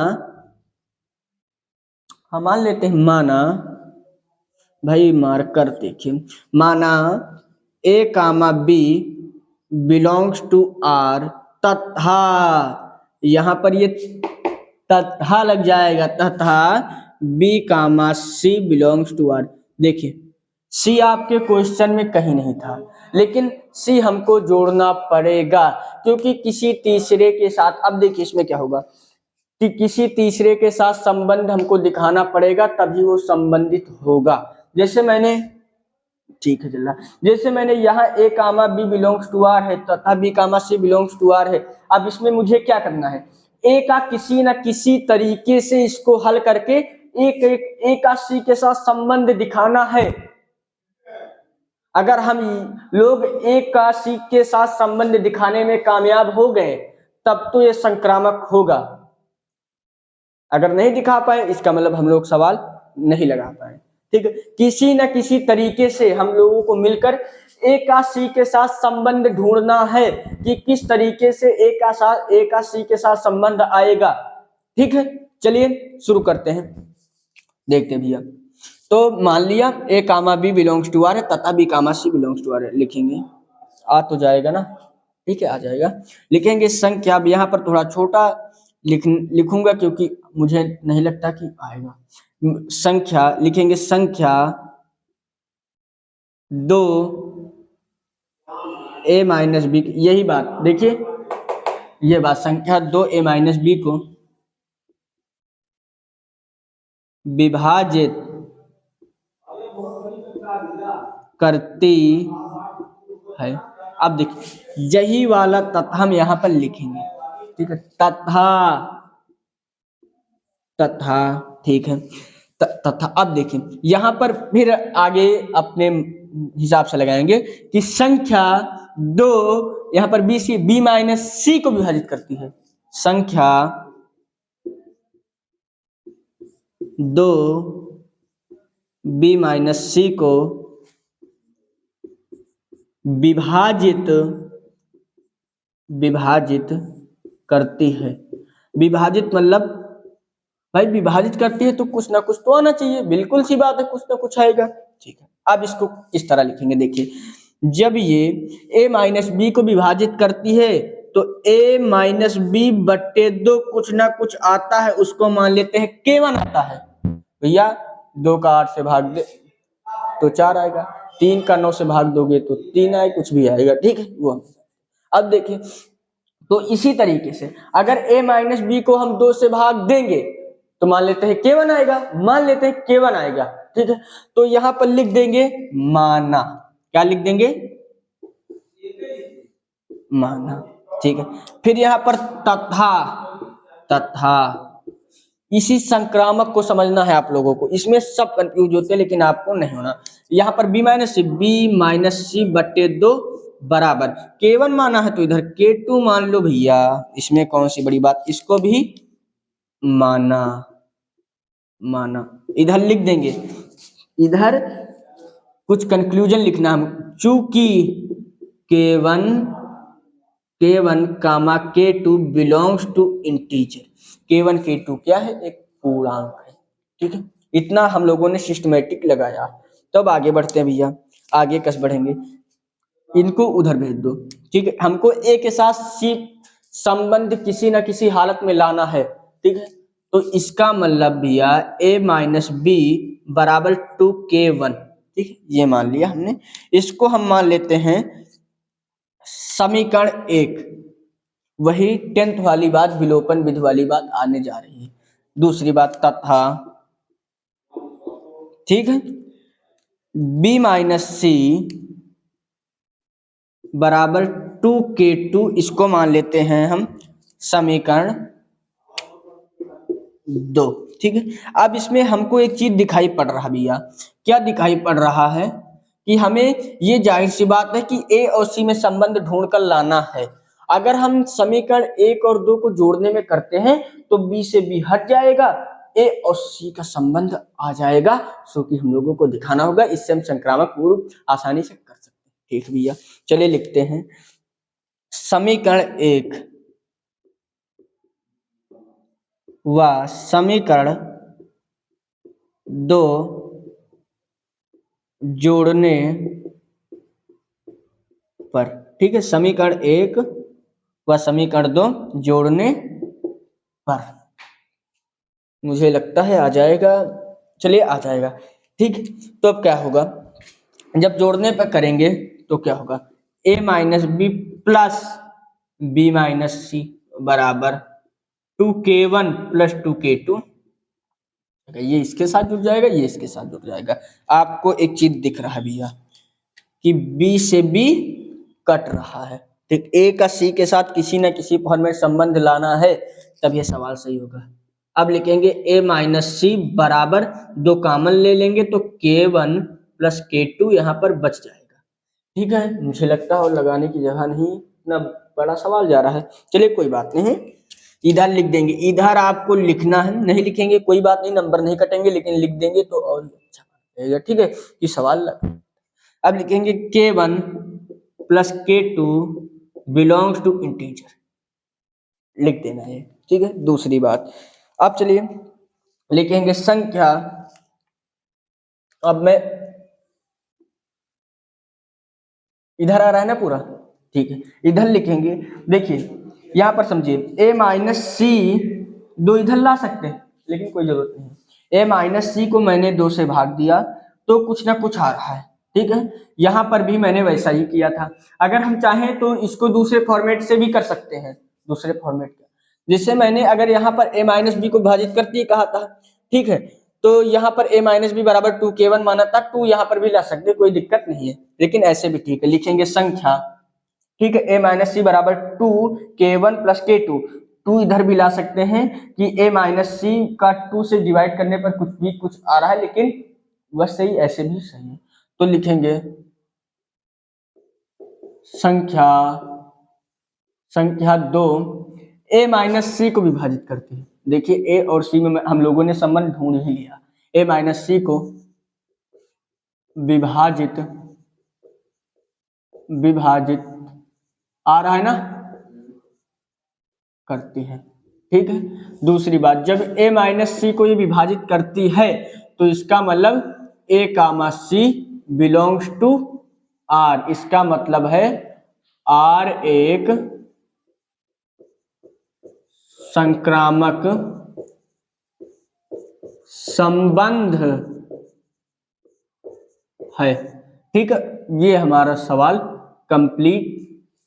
हम मान लेते हैं माना, भाई मार्कर देखिए, माना A comma B belongs to R तथा, यहां पर ये तथा लग जाएगा, तथा B comma C belongs to R. देखिए सी आपके क्वेश्चन में कहीं नहीं था, लेकिन सी हमको जोड़ना पड़ेगा क्योंकि किसी तीसरे के साथ, अब देखिए इसमें क्या होगा कि किसी तीसरे के साथ संबंध हमको दिखाना पड़ेगा तभी वो संबंधित होगा। जैसे मैंने, ठीक है चल, जैसे मैंने यहाँ A comma B belongs to R है तथा B comma C belongs to R है। अब इसमें मुझे क्या करना है, ए का किसी न किसी तरीके से इसको हल करके ए का सी के साथ संबंध दिखाना है। अगर हम लोग ए का सी के साथ संबंध दिखाने में कामयाब हो गए तब तो ये संक्रामक होगा, अगर नहीं दिखा पाए इसका मतलब हम लोग सवाल नहीं लगा पाए। ठीक है, किसी न किसी तरीके से हम लोगों को मिलकर ए का सी के साथ संबंध ढूंढना है कि किस तरीके से ए का सी के साथ संबंध आएगा। ठीक है, चलिए शुरू करते हैं, देखते हैं भैया। तो मान लिया A comma B belongs to R है तथा B comma C belongs to R है, लिखेंगे, आ तो जाएगा ना, ठीक है आ जाएगा। लिखेंगे संख्या, अब यहाँ पर थोड़ा छोटा लिखूंगा क्योंकि मुझे नहीं लगता कि आएगा। संख्या लिखेंगे, संख्या 2 ए माइनस बी, यही बात देखिए, ये बात संख्या 2 ए माइनस बी को विभाजित करती है। अब देखिए यही वाला तथा हम यहाँ पर लिखेंगे, ठीक है, तथा ठीक है, तथा। अब देखिए यहाँ पर फिर आगे अपने हिसाब से लगाएंगे कि संख्या 2 यहाँ पर बी माइनस सी को विभाजित करती है। संख्या 2 बी माइनस सी को विभाजित करती है। विभाजित मतलब भाई विभाजित करती है तो कुछ ना कुछ तो आना चाहिए, बिल्कुल सी बात है, कुछ ना कुछ आएगा। ठीक है, अब इसको इस तरह लिखेंगे, देखिए जब ये a माइनस बी को विभाजित करती है तो a माइनस बी बट्टे 2 कुछ ना कुछ आता है, उसको मान लेते हैं k1 आता है। भैया 2 का 8 से भाग दे तो 4 आएगा, 3 का 9 से भाग दोगे तो 3 आए, कुछ भी आएगा। ठीक है, वो अब देखिए, तो इसी तरीके से अगर a माइनस बी को हम 2 से भाग देंगे तो मान लेते हैं k1 आएगा, मान लेते हैं k1 आएगा। ठीक है, तो यहां पर लिख देंगे माना, क्या लिख देंगे, माना। ठीक है, फिर यहां पर तथा इसी संक्रामक को समझना है आप लोगों को, इसमें सब कंफ्यूज होते हैं लेकिन आपको नहीं होना। यहाँ पर बी माइनस सी बट्टे 2 बराबर k1 माना है तो इधर k2 मान लो भैया, इसमें कौन सी बड़ी बात, इसको भी माना इधर लिख देंगे। इधर कुछ कंक्लूजन लिखना हम, चूंकि k1 comma k2 belongs to integer, k1 k2 क्या है, एक पूर्णांक है। ठीक है, इतना हम लोगों ने सिस्टमेटिक लगाया। तब आगे बढ़ते हैं भैया, आगे कस बढ़ेंगे, इनको उधर भेज दो। ठीक है, हमको ए के साथ सी संबंध किसी ना किसी हालत में लाना है। ठीक है, तो इसका मतलब भैया a माइनस बी बराबर 2k1। ठीक है, ये मान लिया हमने, इसको हम मान लेते हैं समीकरण 1। वही 10th वाली बात, विलोपन विधि वाली बात आने जा रही है। दूसरी बात तथा ठीक है। b माइनस सी बराबर 2k2, इसको मान लेते हैं हम समीकरण 2। ठीक है। अब इसमें हमको एक चीज दिखाई पड़ रहा भैया, क्या दिखाई पड़ रहा है कि हमें ये जाहिर सी बात है कि ए और सी में संबंध ढूंढ कर लाना है। अगर हम समीकरण 1 और 2 को जोड़ने में करते हैं तो बी से बी हट जाएगा, ए और सी का संबंध आ जाएगा, सो कि हम लोगों को दिखाना होगा। इससे हम संक्रामक पूर्व आसानी से कर सकते हैं। ठीक भैया, चलिए लिखते हैं समीकरण 1 व समीकरण 2 जोड़ने पर। ठीक है, समीकरण 1 व समीकरण 2 जोड़ने पर मुझे लगता है आ जाएगा। चलिए आ जाएगा। ठीक, तो अब क्या होगा, जब जोड़ने पर करेंगे तो क्या होगा, a minus B plus B minus C बराबर 2k1 प्लस 2k2। ये इसके साथ जुड़ जाएगा, ये इसके साथ जुड़ जाएगा। आपको एक चीज दिख रहा है भैया कि b से b कट रहा है। ठीक, a का c के साथ किसी न किसी फॉर्म में संबंध लाना है, तब ये सवाल सही होगा। अब लिखेंगे a माइनस सी बराबर, दो कॉमन ले लेंगे तो k1 प्लस k2 यहाँ पर बच जाएगा। ठीक है, मुझे लगता है और लगाने की जगह नहीं, इतना बड़ा सवाल जा रहा है। चलिए कोई बात नहीं, इधर लिख देंगे। इधर आपको लिखना है, नहीं लिखेंगे कोई बात नहीं, नंबर नहीं कटेंगे, लेकिन लिख देंगे तो और अच्छा रहेगा। ठीक है, ये सवाल अब लिखेंगे k1 plus k2 belongs to integer, लिख देना है। ठीक है, दूसरी बात। अब चलिए लिखेंगे संख्या, अब मैं इधर आ रहा है ना पूरा, ठीक है, इधर लिखेंगे। देखिए यहां पर समझिए, a माइनस सी दो इधर ला सकते हैं, लेकिन कोई जरूरत नहीं। a माइनस सी को मैंने 2 से भाग दिया तो कुछ ना कुछ आ रहा है। ठीक है, यहां पर भी मैंने वैसा ही किया था। अगर हम चाहें तो इसको दूसरे फॉर्मेट से भी कर सकते हैं, दूसरे फॉर्मेट का, जिससे मैंने अगर यहाँ पर a माइनस बी को विभाजित करते ही कहा था। ठीक है, तो यहाँ पर a माइनस बी बराबर 2k1 माना था, 2 यहाँ पर भी ला सकते, कोई दिक्कत नहीं है, लेकिन ऐसे भी ठीक है। लिखेंगे संख्या, ठीक है, a माइनस सी बराबर 2k1 प्लस k2, 2 इधर भी ला सकते हैं कि a माइनस सी का 2 से डिवाइड करने पर कुछ भी कुछ आ रहा है, लेकिन वह सही, ऐसे भी सही है। तो लिखेंगे संख्या 2 a माइनस सी को विभाजित करती है। देखिए a और c में हम लोगों ने संबंध ढूंढ ही लिया। a माइनस सी को विभाजित आ रहा है ना, करती है। ठीक है, दूसरी बात, जब a माइनस सी को ये विभाजित करती है तो इसका मतलब a comma c belongs to r, इसका मतलब है r एक संक्रामक संबंध है। ठीक है, ये हमारा सवाल कंप्लीट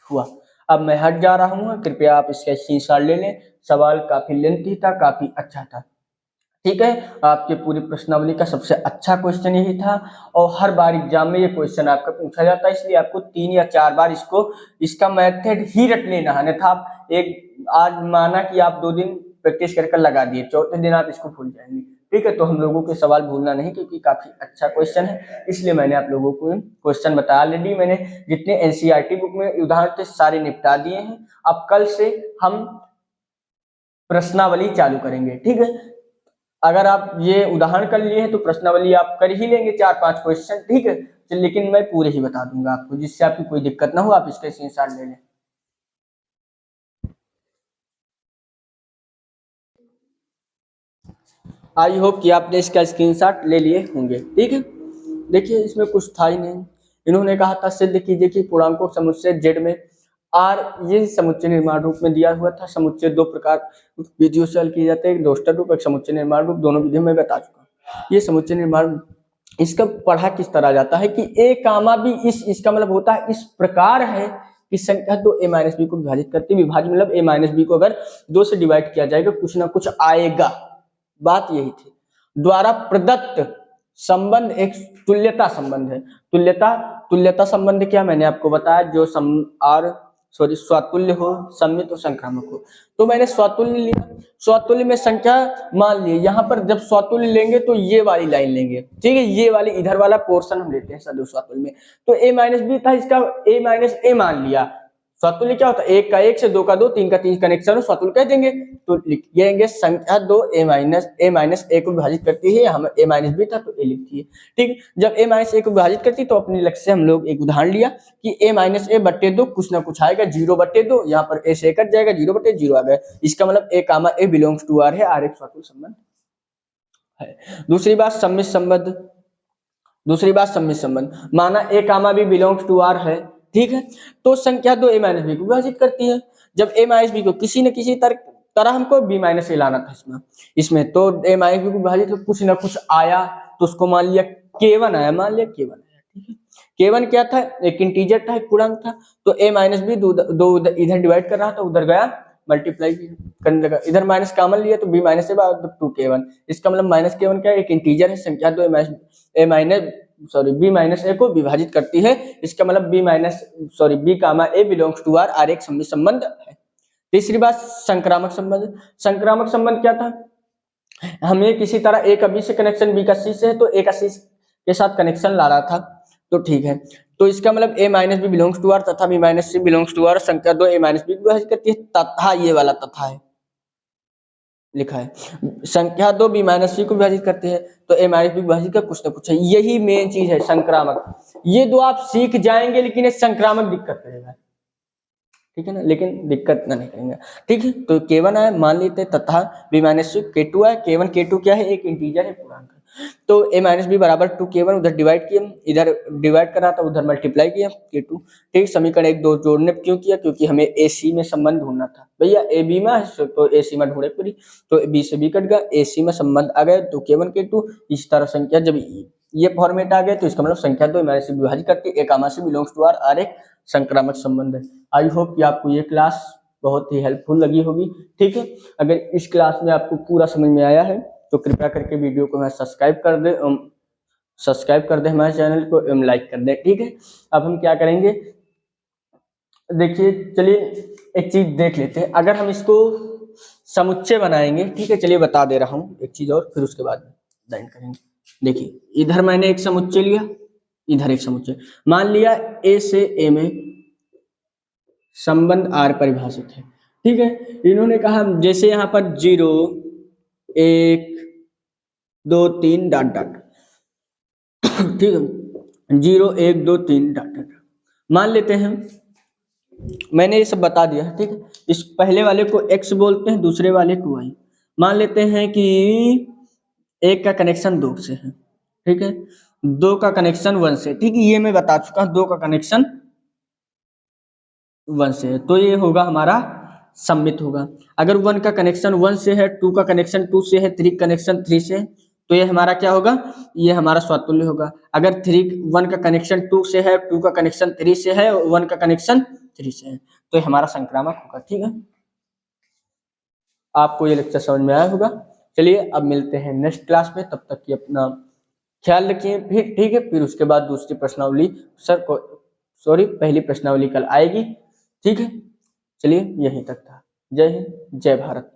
हुआ। अब मैं हट जा रहा हूँ, कृपया आप इसका स्क्रीनशॉट ले लें। सवाल काफी लेंथी था, काफी अच्छा था। ठीक है, आपके पूरी प्रश्नावली का सबसे अच्छा क्वेश्चन यही था, और हर बार एग्जाम में ये क्वेश्चन आपका पूछा जाता है, इसलिए आपको 3 या 4 बार इसका मेथड ही रट लेना है। अन्यथा आप आज माना कि आप 2 दिन प्रैक्टिस करके लगा दिए, चौथे दिन आप इसको भूल जाएंगे। ठीक है, तो हम लोगों के सवाल भूलना नहीं, क्योंकि काफी अच्छा क्वेश्चन है, इसलिए मैंने आप लोगों को क्वेश्चन बताया। ऑलरेडी मैंने जितने एनसीईआरटी बुक में उदाहरण थे सारे निपटा दिए हैं। अब कल से हम प्रश्नावली चालू करेंगे। ठीक है, अगर आप ये उदाहरण कर लिए हैं तो प्रश्नावली आप कर ही लेंगे 4-5 क्वेश्चन। ठीक है, लेकिन मैं पूरे ही बता दूंगा आपको, जिससे आपकी कोई दिक्कत ना हो। आप इसका स्क्रीनशॉट ले लें। आई होप कि आपने इसका स्क्रीनशॉट ले लिए होंगे। ठीक है, देखिए इसमें कुछ था ही नहीं। इन्होंने कहा था सिद्ध कीजिए कि पूर्णांकों समुच्चय जेड में आर, ये समुच्चय निर्माण रूप में दिया हुआ था। समुच्चय 2 प्रकार विधियों से हल किए जाते हैं, एक दोष्टर रूप, एक समुच्चय निर्माण रूप। दोनों विधियों में बता चुका हूं। ये समुच्चय निर्माण, इसका पढ़ा किस तरह जाता है कि a कामा b, इसका मतलब होता है इस प्रकार है कि संख्या 2 a माइनस बी को विभाजित करती है। विभाजित मतलब a माइनस बी को अगर 2 से डिवाइड किया जाएगा कुछ ना कुछ आएगा, बात यही थी। द्वारा प्रदत्त संबंध एक तुल्यता संबंध है। तुल्यता संबंध क्या मैंने आपको बताया, जो स्वतुल्य हो, सममित हो, संक्रामक हो। तो मैंने स्वतुल्य लिया, स्वतुल्य में संख्या मान ली, यहाँ पर जब स्वतुल्य लेंगे तो ये वाली लाइन लेंगे, ठीक है, ये वाली इधर वाला पोर्शन हम लेते हैं सदैव स्वतुल्य में। तो a माइनस बी था, इसका a माइनस ए मान लिया। स्वतुल्य क्या होता है, एक का एक से, दो का दो, तीन का तीन कनेक्शन स्वतुल्य कह देंगे। तो लिखेंगे संख्या दो ए माइनस ए को विभाजित करती है, हम ए माइनस बी था तो ए लिखती है, ठीक। जब ए माइनस ए को विभाजित करती तो अपने लक्ष्य से हम लोग एक उदाहरण लिया कि ए माइनस ए बट्टे दो, कुछ ना कुछ आएगा, 0/2, यहाँ पर ए से कट जाएगा, 0/0 आ गया। इसका मतलब ए कामा ए बिलोंग्स टू आर है, आर एक स्वतुल्य संबंध है। दूसरी बात सम्मित संबंध, माना A comma B belongs to R है, ठीक है। तो संख्या दो ए माइनस बी को विभाजित करती है। जब ए माइनस बी को किसी न किसी तरह हमको बी माइनस ए लाना था इसमें तो ए माइनस बी को विभाजित तो कुछ ना कुछ आया, तो उसको मान लिया K1 आया, ठीक है। K1 क्या था, एक इंटीजर था, एक पूर्णांक था। तो ए माइनस बी दो इधर डिवाइड कर रहा था, उधर गया मल्टीप्लाई करने लगा, इधर माइनस कॉमन लिया तो बी माइनस ए 2K1। इसका मतलब माइनस K1 क्या है, एक इंटीजर है, संख्या दो बी माइनस ए को विभाजित करती है। इसका मतलब B comma A belongs to R, R एक सम्मित संबंध है। तीसरी बात संक्रामक संबंध क्या था, हमें किसी तरह ए का बी से कनेक्शन, बी का सी से है, तो ए का सी के साथ कनेक्शन ला रहा था, तो ठीक है। तो इसका मतलब A minus B belongs to R तथा B minus C belongs to R, संख्या दो ए माइनस बी को विभाजित करती है, तथा ये वाला तथा है लिखा है, संख्या दो बी माइनस सी को विभाजित करते हैं, तो ए माइनस बी विभाजित का कुछ ना कुछ है। यही मेन चीज है संक्रामक। ये दो आप सीख जाएंगे, लेकिन ये संक्रामक दिक्कत करेगा, ठीक है ना, लेकिन दिक्कत ना नहीं करेंगे, ठीक है। तो K1 आया, मान लेते तथा बी माइनस सी K2 आया। K1 K2 क्या है, एक इंटीजर है, पूर्णांक। तो ए माइनस बी बराबर 2K1, उधर डिवाइड किया, इधर डिवाइड कर रहा था, उधर मल्टीप्लाई किया K2, ठीक। समीकरण 1 2 जोड़ने क्यों किया, क्योंकि हमें ए सी में संबंध ढूंढना था भैया, ए बी में है तो ए सी में ढूंढे पूरी, तो बी से बी कट गया, ए सी में संबंध आ गए, तो K1 K2 इस तरह संख्या, जब ये फॉर्मेट आ गया तो इसका मतलब संख्या दो माइनस विभाजित करती है, ए कामा से बिलोंग्स टू आर, आर एक संक्रामक संबंध है। आई होप कि आपको ये क्लास बहुत ही हेल्पफुल लगी होगी, ठीक है। अगर इस क्लास में आपको पूरा समझ में आया है तो कृपया करके वीडियो को सब्सक्राइब कर दे हमारे चैनल को, लाइक कर दे, ठीक है। अब हम क्या करेंगे, देखिए, चलिए एक चीज देख लेते हैं। अगर हम इसको समुच्चय बनाएंगे, ठीक है, चलिए बता दे रहा हूँ एक चीज और, फिर उसके बाद लाइन करेंगे। देखिए, इधर मैंने एक समुच्चय लिया, इधर एक समुच्चय, मान लिया ए से ए में संबंध आर परिभाषित है, ठीक है। इन्होंने कहा जैसे यहाँ पर 0 1 2 3 डॉट डॉट, ठीक है, 0 1 2 3 डॉट डॉट, मान लेते हैं, मैंने ये सब बता दिया, ठीक है। इस पहले वाले को x बोलते हैं, दूसरे वाले को y। मान लेते हैं कि एक का कनेक्शन 2 से है, ठीक है, 2 का कनेक्शन 1 से, ठीक है, ये मैं बता चुका हूं, 2 का कनेक्शन 1 से है, तो ये होगा हमारा सम्मित होगा। अगर 1 का कनेक्शन 1 से है, 2 का कनेक्शन 2 से है, 3 कनेक्शन 3 से है, तो ये हमारा क्या होगा, ये हमारा स्वतुल्य होगा। अगर 1 का कनेक्शन 2 से है, 2 का कनेक्शन 3 से है, 1 का कनेक्शन 3 से है, तो ये हमारा संक्रामक होगा, ठीक है। आपको ये लेक्चर समझ में आया होगा। चलिए अब मिलते हैं नेक्स्ट क्लास में, तब तक की अपना ख्याल रखिए, फिर ठीक है। फिर उसके बाद दूसरी प्रश्नावली पहली प्रश्नावली कल आएगी, ठीक है। चलिए यहीं तक था। जय हिंद, जय भारत।